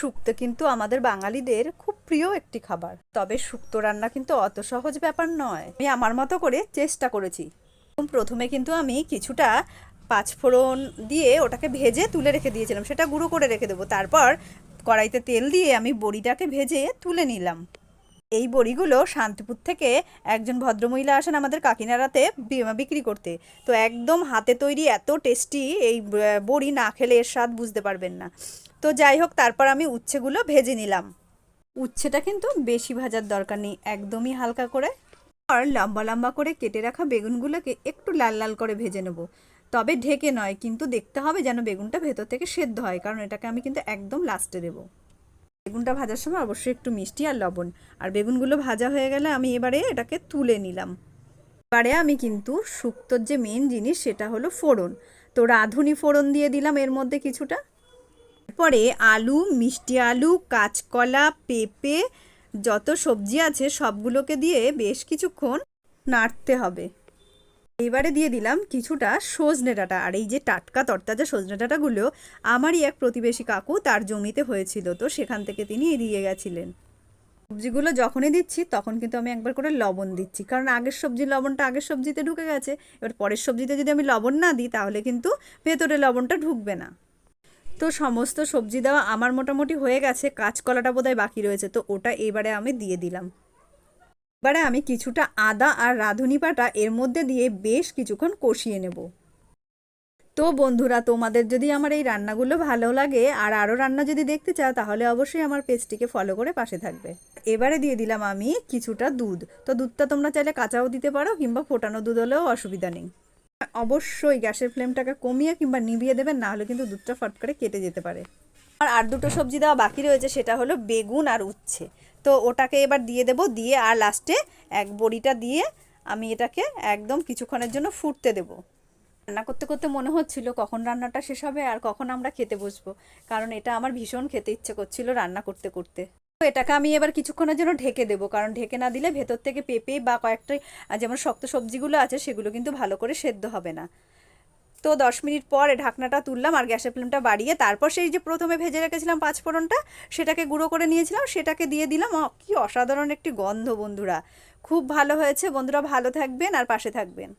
শুক্তো কিন্তু আমাদের বাঙালিদের খুব প্রিয় একটি খাবার। তবে শুক্তো রান্না কিন্তু অত সহজ ব্যাপার নয়। আমি আমার মতো করে চেষ্টা করেছি। প্রথমে কিন্তু আমি কিছুটা পাঁচফোড়ন দিয়ে ওটাকে ভেজে তুলে রেখে দিয়েছিলাম, সেটা গুঁড়ো করে রেখে দেবো। তারপর কড়াইতে তেল দিয়ে আমি বড়িটাকে ভেজে তুলে নিলাম। এই বড়িগুলো শান্তিপুর থেকে একজন ভদ্রমহিলা আসেন আমাদের কাকিনাড়াতে বিক্রি করতে। তো একদম হাতে তৈরি এত টেস্টি এই বড়ি, না খেলে এর স্বাদ বুঝতে পারবেন না। তো যাই হোক, তারপর আমি উচ্ছেগুলো ভেজে নিলাম। উচ্ছেটা কিন্তু বেশি ভাজার দরকার নেই, একদমই হালকা করে। আর লম্বা লম্বা করে কেটে রাখা বেগুনগুলোকে একটু লাল লাল করে ভেজে নেব। তবে ঢেকে নয়, কিন্তু দেখতে হবে যেন বেগুনটা ভেতর থেকে সেদ্ধ হয়, কারণ এটাকে আমি কিন্তু একদম লাস্টে দেবো। বেগুনটা ভাজার সময় অবশ্যই একটু মিষ্টি আর লবণ। আর বেগুনগুলো ভাজা হয়ে গেলে আমি এবারে এটাকে তুলে নিলাম। এবারে আমি কিন্তু শুক্তোর যে মেন জিনিস সেটা হলো ফোড়ন। তো রাঁধুনি ফোড়ন দিয়ে দিলাম এর মধ্যে কিছুটা। পরে আলু, মিষ্টি আলু, কাঁচকলা, পেঁপে, যত সবজি আছে সবগুলোকে দিয়ে বেশ কিছুক্ষণ নাড়তে হবে। এবারে দিয়ে দিলাম কিছুটা সজনে ডাঁটা। আর এই যে টাটকা তরতাজা সজনে ডাঁটাগুলো আমারই এক প্রতিবেশী কাকু তার জমিতে হয়েছিল, তো সেখান থেকে তিনি দিয়ে গেছিলেন। সবজিগুলো যখনই দিচ্ছি তখন কিন্তু আমি একবার করে লবণ দিচ্ছি, কারণ আগের সবজির লবণটা আগের সবজিতে ঢুকে গেছে। এবার পরের সবজিতে যদি আমি লবণ না দিই তাহলে কিন্তু ভেতরে লবণটা ঢুকবে না। তো সমস্ত সবজি দেওয়া আমার মোটামুটি হয়ে গেছে। কাঁচকলাটা বোধহয় বাকি রয়েছে, তো ওটা এবারে আমি দিয়ে দিলাম। এবারে আমি কিছুটা আদা আর রাঁধুনি বাটা এর মধ্যে দিয়ে বেশ কিছুক্ষণ কষিয়ে নেব। তো বন্ধুরা, তোমাদের যদি আমার এই রান্নাগুলো ভালো লাগে আর আরও রান্না যদি দেখতে চাও তাহলে অবশ্যই আমার পেজটিকে ফলো করে পাশে থাকবে। এবারে দিয়ে দিলাম আমি কিছুটা দুধ। তো দুধটা তোমরা চাইলে কাঁচাও দিতে পারো, কিংবা ফোটানো দুধ হলেও অসুবিধা নেই। অবশ্যই গ্যাসের ফ্লেমটাকে কমিয়ে কিংবা নিভিয়ে দেবেন, না হলে কিন্তু দুধটা ফট করে কেটে যেতে পারে। আর দুটো সবজি দেওয়া বাকি রয়েছে, সেটা হলো বেগুন আর উচ্ছে। তো ওটাকে এবার দিয়ে দেব, দিয়ে আর লাস্টে এক বড়িটা দিয়ে আমি এটাকে একদম কিছুক্ষণের জন্য ফুটতে দেব। রান্না করতে করতে মনে হচ্ছিল কখন রান্নাটা শেষ হবে আর কখন আমরা খেতে বসবো, কারণ এটা আমার ভীষণ খেতে ইচ্ছে করছিল রান্না করতে করতে। তো এটাকে আমি এবার কিছুক্ষণের জন্য ঢেকে দেবো, কারণ ঢেকে না দিলে ভেতর থেকে পেঁপে বা কয়েকটা যেমন শক্ত সবজিগুলো আছে সেগুলো কিন্তু ভালো করে সেদ্ধ হবে না। তো 10 মিনিট পরে ঢাকনাটা তুললাম আর গ্যাসের ফ্লেমটা বাড়িয়ে তারপর সেই যে প্রথমে ভেজে রেখেছিলাম পাঁচফোড়নটা, সেটাকে গুঁড়ো করে নিয়েছিলাম, সেটাকে দিয়ে দিলাম। কি অসাধারণ একটি গন্ধ বন্ধুরা, খুব ভালো হয়েছে। বন্ধুরা ভালো থাকবেন আর পাশে থাকবেন।